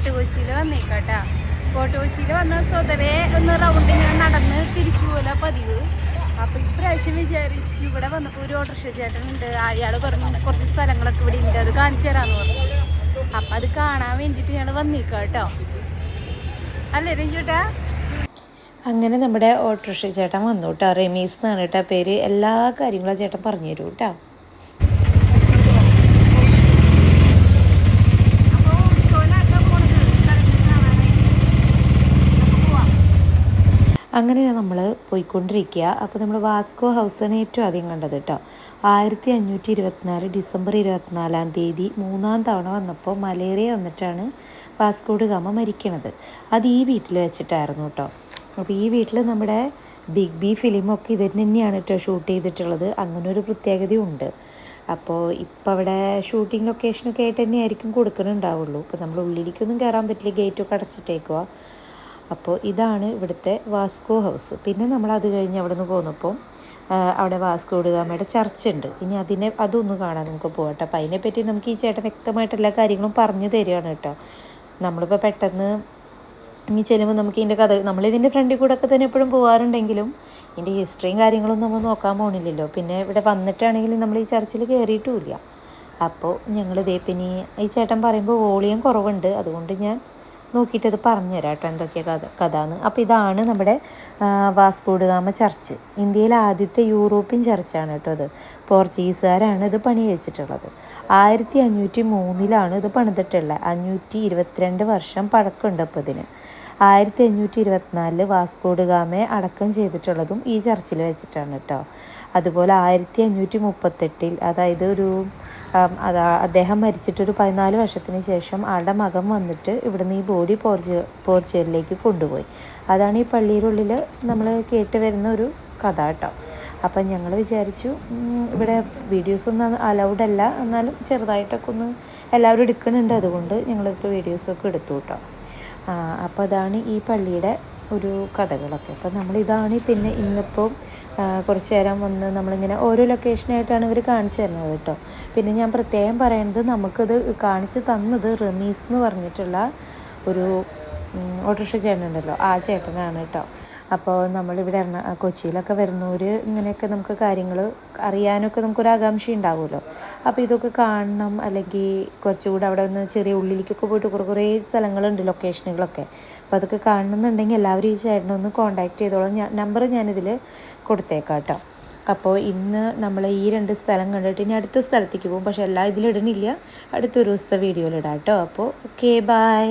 Fort കൊച്ചിയിൽ വന്നേക്കാട്ടാ. Fort കൊച്ചിയിൽ വന്ന സ്വതവേ ഒന്ന് റൗണ്ട് ഇങ്ങനെ നടന്ന് തിരിച്ചു പോലെ പതിവ്. അപ്പോൾ ഇപ്രാവശ്യം വിചാരിച്ചു ഇവിടെ വന്നപ്പോൾ ഒരു ഓട്ടോറിക്ഷ ചേട്ടനുണ്ട്, അയാൾ പറഞ്ഞു കുറച്ച് സ്ഥലങ്ങളൊക്കെ ഇവിടെ ഉണ്ട്, അത് കാണിച്ചു തരാമെന്ന് പറഞ്ഞു. അപ്പം അത് കാണാൻ വേണ്ടിയിട്ട് ഞങ്ങൾ വന്നേക്കാം കേട്ടോ. അല്ലേ രഞ്ജുട്ടാ? അങ്ങനെ നമ്മുടെ ഓട്ടോറിക്ഷ ചേട്ടൻ വന്നു കേട്ടോ. റമീസ് എന്നാണ് കേട്ടോ പേര്. എല്ലാ കാര്യങ്ങളും ചേട്ടൻ പറഞ്ഞു തരും കേട്ടോ. അങ്ങനെ നമ്മൾ പോയിക്കൊണ്ടിരിക്കുക. അപ്പോൾ നമ്മൾ വാസ്കോ ഹൗസാണ് ഏറ്റവും ആദ്യം കണ്ടത് കേട്ടോ. 1524 ഡിസംബർ 24 3-ാം തവണ വന്നപ്പോൾ മലേറിയ വന്നിട്ടാണ് വാസ്കോ ഡ ഗാമ മരിക്കണത്. അത് ഈ വീട്ടിൽ വെച്ചിട്ടായിരുന്നു കേട്ടോ. അപ്പോൾ ഈ വീട്ടിൽ നമ്മുടെ ബിഗ് ബി ഫിലിമൊക്കെ ഇത് തന്നെയാണ് കേട്ടോ ഷൂട്ട് ചെയ്തിട്ടുള്ളത്. അങ്ങനെ ഒരു പ്രത്യേകതയുണ്ട്. അപ്പോൾ ഇപ്പോൾ അവിടെ ഷൂട്ടിംഗ് ലൊക്കേഷനൊക്കെ ആയിട്ട് തന്നെയായിരിക്കും കൊടുക്കുന്നുണ്ടാവുള്ളൂ. ഇപ്പോൾ നമ്മൾ ഉള്ളിലേക്കൊന്നും കയറാൻ പറ്റില്ല, ഗേറ്റൊക്കെ അടച്ചിട്ടേക്കുക. അപ്പോൾ ഇതാണ് ഇവിടുത്തെ വാസ്കോ ഹൗസ്. പിന്നെ നമ്മൾ അത് കഴിഞ്ഞ് അവിടെ നിന്ന് പോന്നപ്പോൾ അവിടെ വാസ്കോ ഡ ഗാമയുടെ ചർച്ചുണ്ട്. ഇനി അതൊന്ന് കാണാൻ നമുക്ക് പോകട്ടെ. അപ്പോൾ അതിനെപ്പറ്റി നമുക്ക് ഈ ചേട്ടൻ വ്യക്തമായിട്ട് എല്ലാ കാര്യങ്ങളും പറഞ്ഞു തരികയാണ് കേട്ടോ. നമ്മളിപ്പോൾ പെട്ടെന്ന് ഇനി ചെല്ലുമ്പോൾ നമുക്ക് ഇതിൻ്റെ കഥ, നമ്മളിതിൻ്റെ ഫ്രണ്ടിൽ കൂടെ ഒക്കെ തന്നെ എപ്പോഴും പോകാറുണ്ടെങ്കിലും ഇതിൻ്റെ ഹിസ്റ്ററിയും കാര്യങ്ങളൊന്നും നമ്മൾ നോക്കാൻ പോകണില്ലല്ലോ. പിന്നെ ഇവിടെ വന്നിട്ടാണെങ്കിലും നമ്മൾ ഈ ചർച്ചിൽ കയറിയിട്ടുമില്ല. അപ്പോൾ ഞങ്ങളിതേ പിന്നെ ഈ ചേട്ടൻ പറയുമ്പോൾ വോളിയം കുറവുണ്ട്, അതുകൊണ്ട് ഞാൻ നോക്കിയിട്ടത് പറഞ്ഞുതരാം കേട്ടോ എന്തൊക്കെയാണ് കഥ എന്ന്. അപ്പോൾ ഇതാണ് നമ്മുടെ വാസ്കോ ഡ ഗാമ ചർച്ച്. ഇന്ത്യയിലെ ആദ്യത്തെ യൂറോപ്യൻ ചർച്ചാണ് കേട്ടോ ഇത്. പോർച്ചുഗീസുകാരാണ് ഇത് പണി കഴിച്ചിട്ടുള്ളത്. 1503 ഇത് പണിതിട്ടുള്ളത്. 522 വർഷം പഴക്കമുണ്ട് അപ്പോൾ ഇതിന്. 1524 വാസ്കോ ഡ ഗാമയെ അടക്കം ചെയ്തിട്ടുള്ളതും ഈ ചർച്ചിൽ വെച്ചിട്ടാണ് കേട്ടോ. അതുപോലെ 1538 അതായത് അദ്ദേഹം മരിച്ചിട്ടൊരു 14 വർഷത്തിന് ശേഷം ആളുടെ മകൻ വന്നിട്ട് ഇവിടുന്ന് ഈ ബോഡി പോർച്ചുഗലിലേക്ക് കൊണ്ടുപോയി. അതാണ് ഈ പള്ളിയിലുള്ളിൽ നമ്മൾ കേട്ട് വരുന്ന ഒരു കഥ കേട്ടോ. അപ്പം ഞങ്ങൾ വിചാരിച്ചു ഇവിടെ വീഡിയോസൊന്നും അലൗഡ് അല്ല, എന്നാലും ചെറുതായിട്ടൊക്കെ ഒന്ന് എല്ലാവരും എടുക്കുന്നുണ്ട്, അതുകൊണ്ട് ഞങ്ങളിപ്പോൾ വീഡിയോസൊക്കെ എടുത്തു കേട്ടോ. അപ്പോൾ അതാണ് ഈ പള്ളിയുടെ ഒരു കഥകളൊക്കെ. അപ്പം നമ്മളിതാണ് പിന്നെ ഇന്നിപ്പോൾ കുറച്ച് നേരം വന്ന് നമ്മളിങ്ങനെ ഓരോ ലൊക്കേഷനായിട്ടാണ് ഇവർ കാണിച്ചു തരുന്നത് കേട്ടോ. പിന്നെ ഞാൻ പ്രത്യേകം പറയുന്നത്, നമുക്കിത് കാണിച്ച് തന്നത് റമീസ് എന്ന് പറഞ്ഞിട്ടുള്ള ഒരു ഓട്ടോറിക്ഷ ചേട്ടനുണ്ടല്ലോ, ആ ചേട്ടനാണ് കേട്ടോ. അപ്പോൾ നമ്മളിവിടെ കൊച്ചിയിലൊക്കെ വരുന്നവർ ഇങ്ങനെയൊക്കെ നമുക്ക് കാര്യങ്ങൾ അറിയാനൊക്കെ നമുക്കൊരു ആകാംക്ഷ ഉണ്ടാവുമല്ലോ. അപ്പോൾ ഇതൊക്കെ കാണണം, അല്ലെങ്കിൽ കുറച്ചുകൂടെ അവിടെ ഒന്ന് ചെറിയ ഉള്ളിലേക്കൊക്കെ പോയിട്ട് കുറേ സ്ഥലങ്ങളുണ്ട്, ലൊക്കേഷനുകളൊക്കെ. അപ്പോൾ അതൊക്കെ കാണണമെന്നുണ്ടെങ്കിൽ എല്ലാവരും ഈ ചേട്ടനൊന്ന് കോൺടാക്റ്റ് ചെയ്തോളാം. നമ്പർ ഞാനിതിൽ കൊടുത്തേക്കാം കേട്ടോ. അപ്പോൾ ഇന്ന് നമ്മൾ ഈ 2 സ്ഥലം കണ്ടിട്ട് ഇനി അടുത്ത സ്ഥലത്തേക്ക് പോകും. പക്ഷേ എല്ലാം ഇതിലിടണില്ല, അടുത്തൊരു ദിവസത്തെ വീഡിയോയിലിടാം കേട്ടോ. അപ്പോൾ ഓക്കെ, ബൈ.